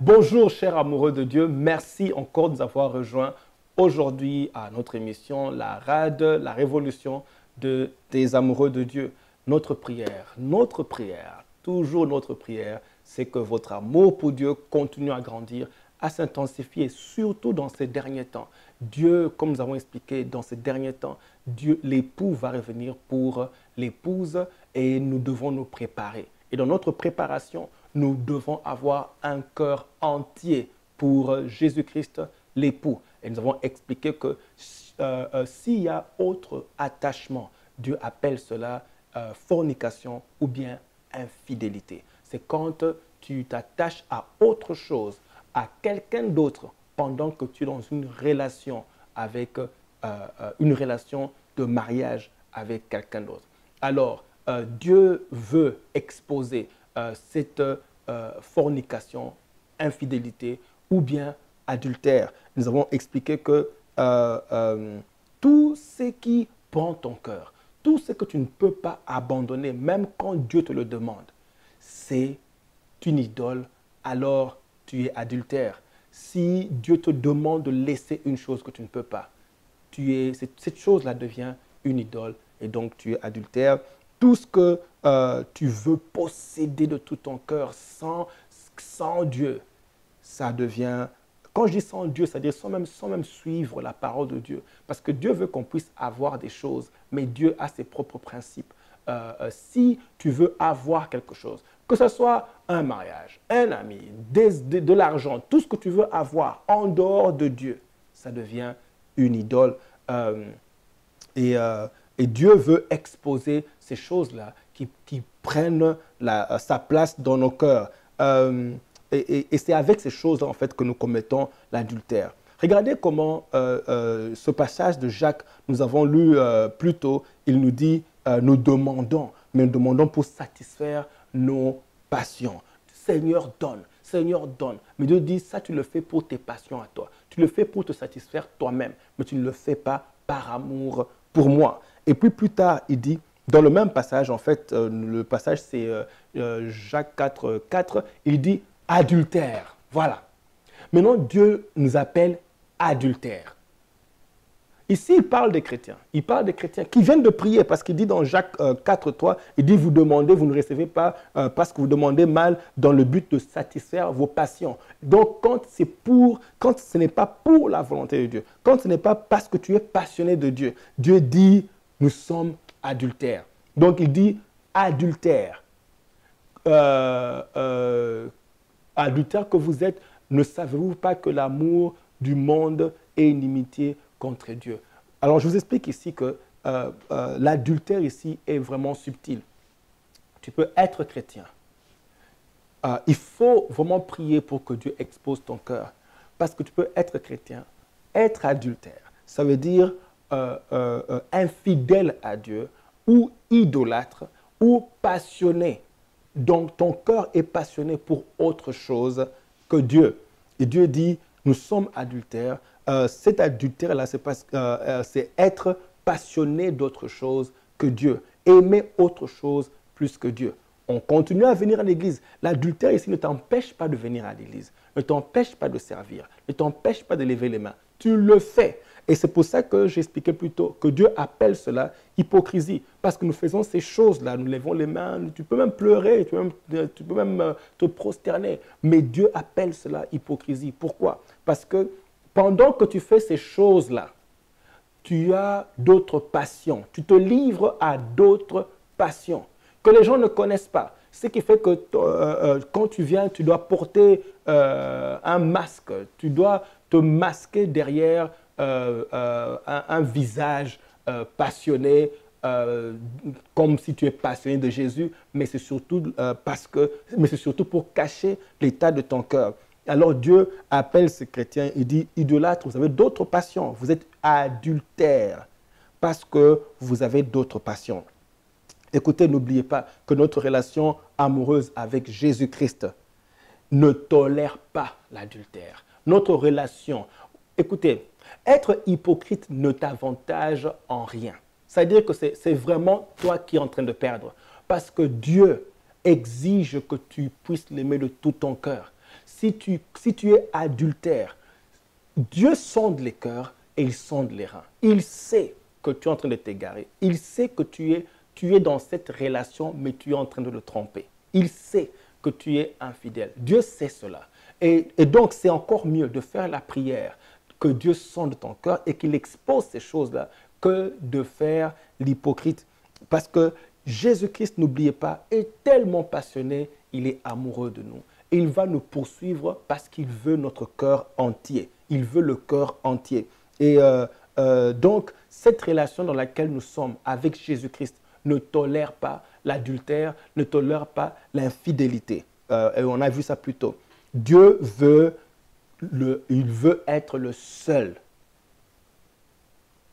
Bonjour chers amoureux de Dieu, merci encore de nous avoir rejoints aujourd'hui à notre émission La Rade, la révolution des amoureux de Dieu. Notre prière, toujours notre prière, c'est que votre amour pour Dieu continue à grandir, à s'intensifier, surtout dans ces derniers temps. Dieu, comme nous avons expliqué, dans ces derniers temps, Dieu, l'époux va revenir pour l'épouse et nous devons nous préparer. Et dans notre préparation, nous devons avoir un cœur entier pour Jésus-Christ, l'époux. Et nous avons expliqué que s'il y a autre attachement, Dieu appelle cela fornication ou bien infidélité. C'est quand tu t'attaches à autre chose, à quelqu'un d'autre, pendant que tu es dans une relation avec une relation de mariage avec quelqu'un d'autre. Alors, Dieu veut exposer cette fornication, infidélité ou bien adultère. Nous avons expliqué que tout ce qui prend ton cœur, tout ce que tu ne peux pas abandonner, même quand Dieu te le demande, c'est une idole, alors tu es adultère. Si Dieu te demande de laisser une chose que tu ne peux pas, cette chose-là devient une idole et donc tu es adultère. Tout ce que tu veux posséder de tout ton cœur sans Dieu, ça devient... Quand je dis sans Dieu, c'est-à-dire sans même suivre la parole de Dieu. Parce que Dieu veut qu'on puisse avoir des choses, mais Dieu a ses propres principes. Si tu veux avoir quelque chose, que ce soit un mariage, un ami, de l'argent, tout ce que tu veux avoir en dehors de Dieu, ça devient une idole. Et Dieu veut exposer ces choses-là qui prennent sa place dans nos cœurs. Et c'est avec ces choses-là, en fait, que nous commettons l'adultère. Regardez comment ce passage de Jacques, nous avons lu plus tôt, il nous dit, nous demandons, mais nous demandons pour satisfaire nos passions. Seigneur, donne. Seigneur, donne. Mais Dieu dit, ça, tu le fais pour tes passions à toi. Tu le fais pour te satisfaire toi-même, mais tu ne le fais pas par amour pour moi. Et puis plus tard, il dit, dans le même passage, en fait, le passage c'est Jacques 4, 4, il dit adultère. Voilà. Maintenant, Dieu nous appelle adultère. Ici, il parle des chrétiens. Il parle des chrétiens qui viennent de prier parce qu'il dit dans Jacques 4, 3, il dit vous demandez, vous ne recevez pas parce que vous demandez mal dans le but de satisfaire vos passions. Donc, quand ce n'est pas pour la volonté de Dieu, quand ce n'est pas parce que tu es passionné de Dieu, Dieu dit nous sommes adultères. Donc, il dit adultère. Adultère que vous êtes, ne savez-vous pas que l'amour du monde est inimitié contre Dieu? Alors, je vous explique ici que l'adultère ici est vraiment subtil. Tu peux être chrétien. Il faut vraiment prier pour que Dieu expose ton cœur. Parce que tu peux être chrétien, être adultère. Ça veut dire infidèle à Dieu ou idolâtre ou passionné. Donc, ton cœur est passionné pour autre chose que Dieu. Et Dieu dit, nous sommes adultères. Cet adultère-là, c'est être passionné d'autre chose que Dieu. Aimer autre chose plus que Dieu. On continue à venir à l'église. L'adultère ici ne t'empêche pas de venir à l'église, ne t'empêche pas de servir, ne t'empêche pas de lever les mains. Tu le fais. Et c'est pour ça que j'expliquais plus tôt que Dieu appelle cela hypocrisie. Parce que nous faisons ces choses-là, nous levons les mains, tu peux même pleurer, tu peux même te prosterner. Mais Dieu appelle cela hypocrisie. Pourquoi? Parce que pendant que tu fais ces choses-là, tu as d'autres passions. Tu te livres à d'autres passions que les gens ne connaissent pas. Ce qui fait que quand tu viens, tu dois porter un masque. Tu dois te masquer derrière un visage passionné, comme si tu es passionné de Jésus, mais c'est surtout, pour cacher l'état de ton cœur. Alors Dieu appelle ces chrétiens, il dit, idolâtres, vous avez d'autres passions, vous êtes adultères parce que vous avez d'autres passions. Écoutez, n'oubliez pas que notre relation amoureuse avec Jésus-Christ ne tolère pas l'adultère. Notre relation, écoutez, être hypocrite ne t'avantage en rien. C'est-à-dire que c'est vraiment toi qui es en train de perdre. Parce que Dieu exige que tu puisses l'aimer de tout ton cœur. si tu es adultère, Dieu sonde les cœurs et il sonde les reins. Il sait que tu es en train de t'égarer. Il sait que tu es dans cette relation, mais tu es en train de le tromper. Il sait que tu es infidèle. Dieu sait cela. Et donc, c'est encore mieux de faire la prière, que Dieu sonde ton cœur et qu'il expose ces choses-là, que de faire l'hypocrite. Parce que Jésus-Christ, n'oubliez pas, est tellement passionné, il est amoureux de nous. Et il va nous poursuivre parce qu'il veut notre cœur entier. Il veut le cœur entier. Et donc, cette relation dans laquelle nous sommes avec Jésus-Christ ne tolère pas l'adultère, ne tolère pas l'infidélité. Et on a vu ça plus tôt. Dieu veut, il veut être le seul,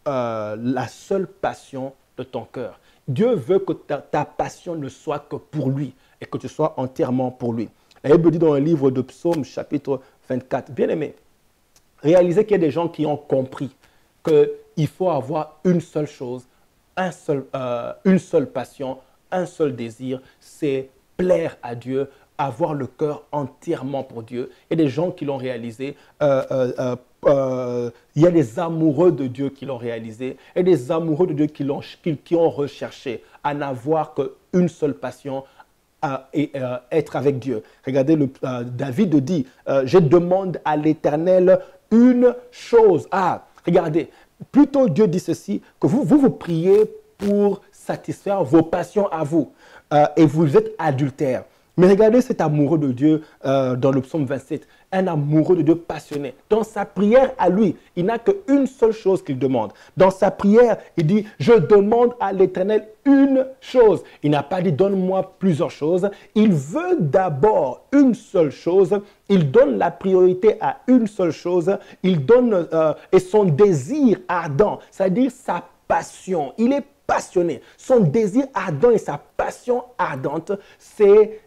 la seule passion de ton cœur. Dieu veut que ta passion ne soit que pour lui et que tu sois entièrement pour lui. La Bible dit dans le livre de Psaume, chapitre 24, bien aimé, réalisez qu'il y a des gens qui ont compris qu'il faut avoir une seule chose, une seule passion, un seul désir, c'est plaire à Dieu, avoir le cœur entièrement pour Dieu. Il y a des gens qui l'ont réalisé, il y a des amoureux de Dieu qui l'ont réalisé, et des amoureux de Dieu qui ont recherché à n'avoir qu'une seule passion, et être avec Dieu. Regardez, David dit, je demande à l'Éternel une chose. Ah, regardez, plutôt Dieu dit ceci, que vous priez pour satisfaire vos passions à vous, et vous êtes adultère. Mais regardez cet amoureux de Dieu dans le psaume 27, un amoureux de Dieu passionné. Dans sa prière à lui, il n'a qu'une seule chose qu'il demande. Dans sa prière, il dit, je demande à l'Éternel une chose. Il n'a pas dit, donne-moi plusieurs choses. Il veut d'abord une seule chose. Il donne la priorité à une seule chose. Il donne, et son désir ardent, c'est-à-dire sa passion. Il est passionné. Son désir ardent et sa passion ardente, c'est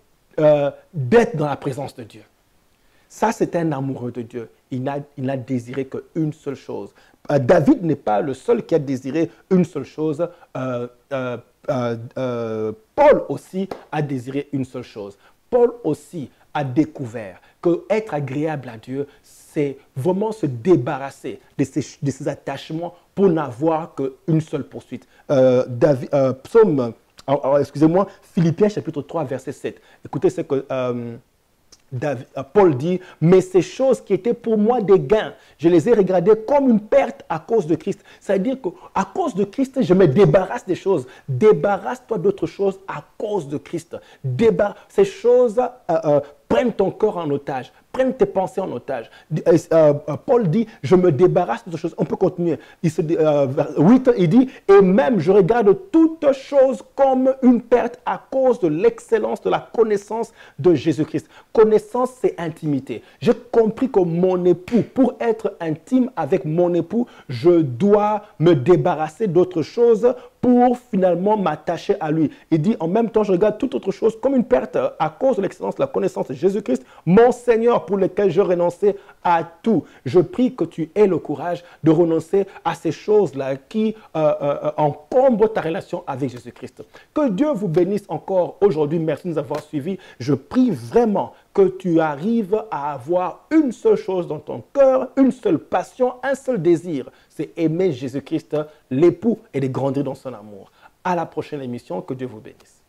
d'être dans la présence de Dieu. Ça, c'est un amoureux de Dieu. Il n'a désiré qu'une seule chose. David n'est pas le seul qui a désiré une seule chose. Paul aussi a désiré une seule chose. Paul aussi a découvert que être agréable à Dieu, c'est vraiment se débarrasser de ses attachements pour n'avoir qu'une seule poursuite. Excusez-moi, Philippiens chapitre 3, verset 7. Écoutez ce que Paul dit, mais ces choses qui étaient pour moi des gains, je les ai regardées comme une perte à cause de Christ. C'est-à-dire qu'à cause de Christ, je me débarrasse des choses. Débarrasse-toi d'autres choses à cause de Christ. Ces choses prennent ton cœur en otage, prennent tes pensées en otage. Paul dit, je me débarrasse de choses. On peut continuer. 8, il dit, et même je regarde toutes choses comme une perte à cause de l'excellence de la connaissance de Jésus-Christ. Connaissance, c'est intimité. J'ai compris que mon époux, pour être intime avec mon époux, je dois me débarrasser d'autres choses pour finalement m'attacher à lui. Il dit, en même temps, je regarde toute autre chose comme une perte à cause de l'excellence de la connaissance de Jésus-Christ, mon Seigneur, pour lequel je renonçais à tout. Je prie que tu aies le courage de renoncer à ces choses-là qui encombrent ta relation avec Jésus-Christ. Que Dieu vous bénisse encore aujourd'hui. Merci de nous avoir suivis. Je prie vraiment que tu arrives à avoir une seule chose dans ton cœur, une seule passion, un seul désir. C'est aimer Jésus-Christ, l'époux, et de grandir dans son amour. À la prochaine émission. Que Dieu vous bénisse.